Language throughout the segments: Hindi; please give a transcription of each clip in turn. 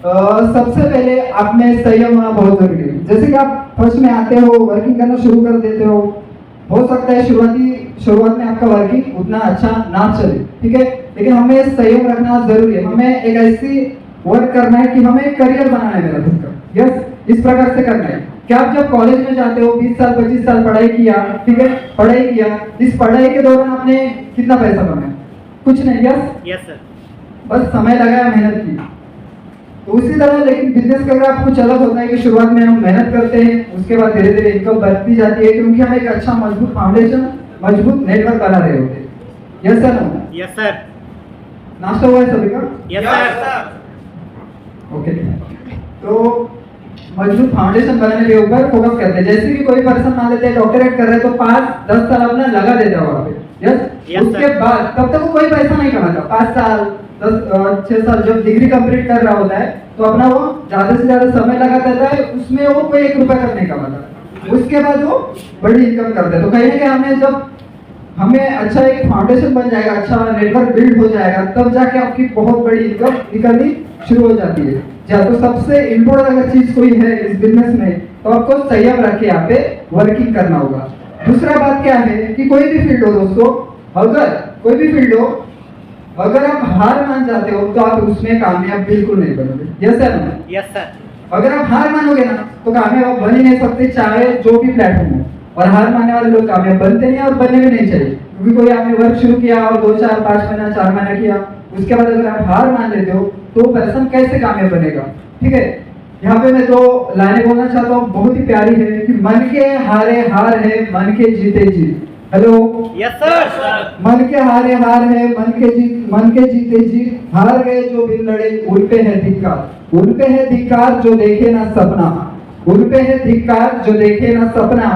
सबसे पहले आप में संयम होना बहुत जरूरी है। जैसे कि आप फर्स्ट में आते हो, वर्किंग करना शुरू कर देते हो सकता है शुरुआत में आपका वर्किंग उतना अच्छा ना चले, ठीक है, लेकिन हमें संयम रखना जरूरी है। हमें एक ऐसी वर्क करना है कि हमें एक करियर बनाना है मेरा खुद का। यस, इस प्रकार से करना है कि आप जब कॉलेज में जाते हो 20 साल 25 साल पढ़ाई किया, ठीक है, पढ़ाई किया, इस पढ़ाई के दौरान आपने कितना पैसा कमाया? कुछ नहीं। यस सर, बस समय लगाया, मेहनत की। तो उसी तरह लेकिन बिजनेस का अगर कुछ अलग होता है कि शुरुआत में हम मेहनत करते हैं, उसके बाद धीरे धीरे इनकम बढ़ती जाती है, क्योंकि हम एक अच्छा मजबूत फाउंडेशन, मजबूत नेटवर्क बना रहे होते हैं। Yes sir, no? Yes sir. नाश्ता हुआ है सभी का? Yes sir. ओके, तो मजबूत फाउंडेशन बनाने के ऊपर फोकस करते हैं। जैसे कि कोई पर्सन मान लेते हैं डॉक्टरेट कर रहे हैं तो 5-10 साल अपना लगा देता है वहाँ पे। यस, उसके बाद तब तक वो कोई पैसा नहीं कमाता। 5 साल 6 साल जब डिग्री कंप्लीट कर रहा होता है तो अपना वो ज्यादा से ज्यादा समय लगा देता है, उसमें वो कोई 1 रुपया तक नहीं कमाता। उसके बाद वो बड़ी इनकम करता है। तो कहीं ना कहीं हमें अच्छा एक फाउंडेशन बन जाएगा, अच्छा नेटवर्क बिल्ड हो जाएगा, तब जाके आपकी बहुत बड़ी इनकम निकलनी शुरू हो जाती है। तो सबसे इम्पोर्टेंट अगर चीज कोई है इस बिजनेस में तो आपको संयम रख के यहाँ पे वर्किंग करना होगा। दूसरा बात क्या है कि कोई भी फील्ड हो दोस्तों, अगर कोई भी फील्ड हो, अगर आप हार मान जाते हो तो आप उसमें कामयाब बिल्कुल नहीं बनोगे। Yes sir? Yes sir. अगर आप हार मानोगे ना तो कामयाब आप बन ही नहीं सकते, चाहे जो भी प्लेटफॉर्म हो। और हार मानने वाले लोग कामयाब बनते नहीं और बनने भी नहीं चाहिए, क्योंकि कोई आपने वर्क शुरू किया और 2-4-5 महीना 4 महीना किया, उसके बाद अगर आप हार मान लेते हो तो पर्सन कैसे कामयाब बनेगा? ठीक है, यहाँ पे मैं 2 लाइनें बोलना चाहता हूँ, बहुत ही प्यारी है कि मन के हारे हार है, मन के जीते जीत। हेलो? Yes sir. मन के हारे हार है, मन के जीते जीत। हार गए जो बिन लड़े, उन पे है धिक्कार, उन पे है धिक्कार जो देखे ना सपना, उन पे है धिक्कार जो देखे ना सपना।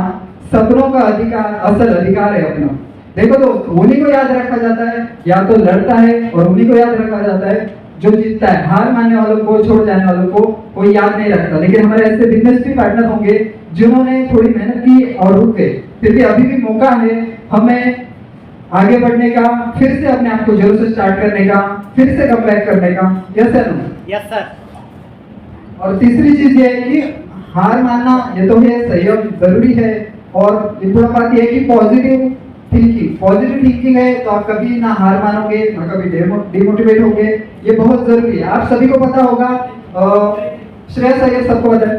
सपनों का अधिकार असल अधिकार है अपना। देखो तो उन्हीं को याद रखा जाता है या तो लड़ता है, और उन्हीं को याद रखा जाता है जो जीतता है। हार मानने वालों को, छोड़ जाने वालों को कोई याद नहीं रखता। लेकिन हमारे ऐसे बिजनेस भी पार्टनर होंगे जिन्होंने थोड़ी मेहनत की और रुक गए, फिर भी अभी भी मौका है हमें आगे बढ़ने का, फिर से अपने आप को जीरो से स्टार्ट करने का, फिर से कम बैक करने का। Yes sir? Yes sir. और तीसरी चीज ये है कि हार मानना ये तो है, संयम जरूरी है, और इम्पोर्टेंट बात ये है कि पॉजिटिव थिंकिंग है तो आप कभी ना हार मानोगे ना कभी डिमोटिवेट होगे। ये बहुत जरूरी है। आप सभी को पता होगा श्रेयस अय्यर, सबको पता है?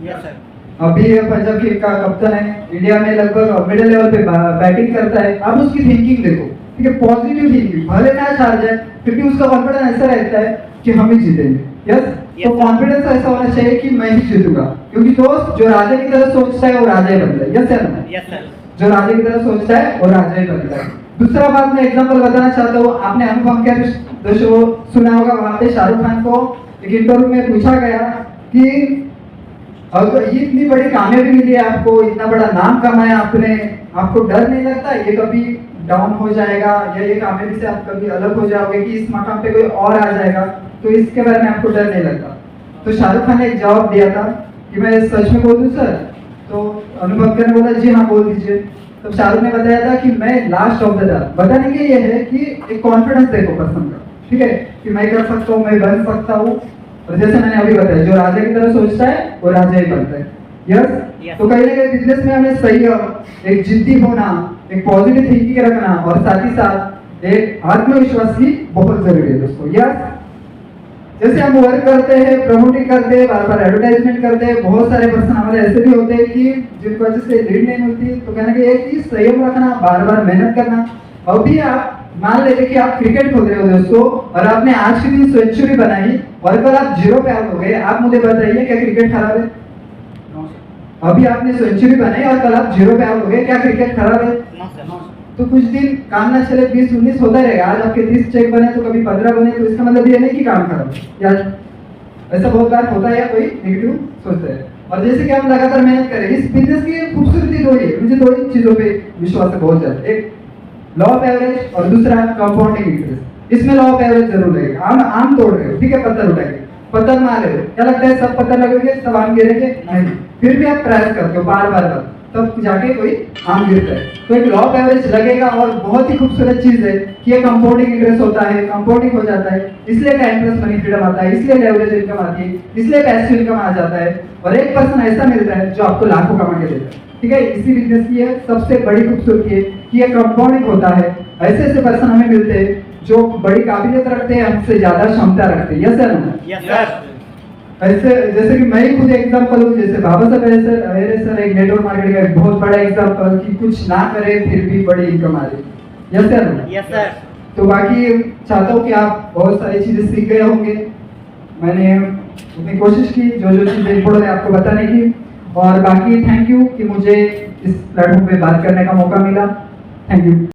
Yes sir. अभी पंजाब की का कप्तान है, इंडिया में लगभग मिडिल लेवल पे बैटिंग करता है। आप उसकी थिंकिंग देखो, ठीक है, पॉजिटिव थिंकिंग, भले मैच हार जाए फिर भी उसका कॉन्फिडेंस ऐसा रहता है कि हम ही जीतेंगे। यस, तो कॉन्फिडेंस ऐसा होना चाहिए कि मैं ही जीतूंगा, क्योंकि दोस्त जो राजा की तरह सोचता है वो राजा ही बनता है। Yes sir? Yes sir. जो राजा की तरह सोचता है वो राजा ही बनता है। दूसरा बात मैं एग्जांपल बताना चाहता हूँ, आपने अनुपम खेर शो सुना होगा, वहां पे शाहरुख खान को एक इंटरव्यू में पूछा गया कि अगर ये इतनी बड़ी कामयाबी मिली है आपको, इतना बड़ा नाम कमाया आपने, आपको डर नहीं लगता ये कभी डाउन हो जाएगा या ये कामयाबी से आप कभी अलग हो जाओगे कि इस मकाम पे कोई और आ जाएगा, तो इसके बारे में आपको डर नहीं लगता? तो शाहरुख खान ने एक जवाब दिया था कि मैं सच में बोल दूं सर? तो अनुभव ने बोला जी हाँ बोल दीजिए। तो शाहरुख ने बताया था कि मैं लास्ट ऑफ द डर। बताने के ये है कि एक कॉन्फिडेंस देखो पर्सन का, ठीक है, कि मैं कर सकता हूँ, मैं बन सकता हूँ। और जैसे मैंने अभी बताया, जो राजा की तरह सोचता है वो राजा ही बनता है। यस, तो कहीं ना कहीं बिजनेस में हमें संयम, एक जिद्दी होना, एक पॉजिटिव थिंकिंग रखना, और साथ ही साथ एक आत्मविश्वास की बहुत जरूरी है दोस्तों। यस, जैसे हम वर्क करते हैं, प्रमोटिंग करते हैं, बार बार एडवर्टाइजमेंट करते हैं, बहुत सारे पर्सन हमारे ऐसे भी होते हैं कि जिनको वजह से लीड नहीं मिलती। तो कहना कि एक चीज संयम रखना, बार बार मेहनत करना। अभी आप मान लेते कि आप क्रिकेट खेल रहे हो दोस्तों, और आपने आज के दिन सेंचुरी बनाई और कल आप 0 पे आउट हो गए, आप मुझे बताइए क्या क्रिकेट खराब है? अभी आपने सेंचुरी बनाई और कल आप 0 पे आउट हो गए, क्या क्रिकेट खराब है? तो कुछ दिन काम ना चले, 20-19 होता रहेगा। आज आपके 30 चेक बने तो कभी 15 बने, तो इसका मतलब ये नहीं कि काम खराब है। यार ऐसा बहुत बार होता है या कोई नेगेटिव सोचता है। और जैसे कि हम लगातार मेहनत करें, इस बिजनेस की खूबसूरती 2 ही, मुझे 2 ही चीजों पे विश्वास है बहुत ज्यादा। एक लॉ ऑफ एवरेज और दूसरा कंपाउंडिंग इंटरेस्ट। इसमें लॉ ऑफ एवरेज जरूर लगेगा। आम तोड़ रहे हो, ठीक है, पत्थर उठाएंगे, पत्थर मार रहे हो, क्या लगता है सब पत्थर लगेंगे, सब आम गिरेंगे? नहीं, फिर भी आप प्रयास करते हो बार बार। तब जाके कोई आम गिरता है। तो एक लॉ ऑफ एवरेज लगेगा और बहुत ही खूबसूरत चीज है कि ये कंपाउंडिंग इंटरेस्ट होता है, कंपाउंडिंग हो जाता है, इसलिए टाइम प्लस मनी फ्रीडम आता है, इसलिए लेवरेज इनकम आती है, इसलिए पैसिव इनकम आ जाता है, और एक पर्सन ऐसा मिलता है जो आपको लाखों कमा के देता है। ठीक है, इसी बिजनेस की है सबसे बड़ी खूबसूरती है कि ये कंपाउंडिंग होता है। ऐसे ऐसे पर्सन हमें मिलते हैं जो बड़ी काबिलियत रखते हैं, हमसे ज्यादा क्षमता रखते हैं। Yes sir, yes sir. ऐसे जैसे कि मैं ही खुद एग्जांपल हूँ, जैसे बाबा साहब अवेरे सर एक नेटवर्क मार्केटिंग का एक बहुत बड़ा एग्जांपल कि कुछ ना करे फिर भी बड़ी इनकम आ रही। Yes sir, yes sir. तो बाकी चाहता हूँ कि आप बहुत सारी चीजें सीख गए होंगे। मैंने अपनी कोशिश की जो जो चीजें इम्पोर्टेंट है आपको बताने की, और बाकी थैंक यू कि मुझे इस प्लेटफॉर्म पे बात करने का मौका मिला। Thank you.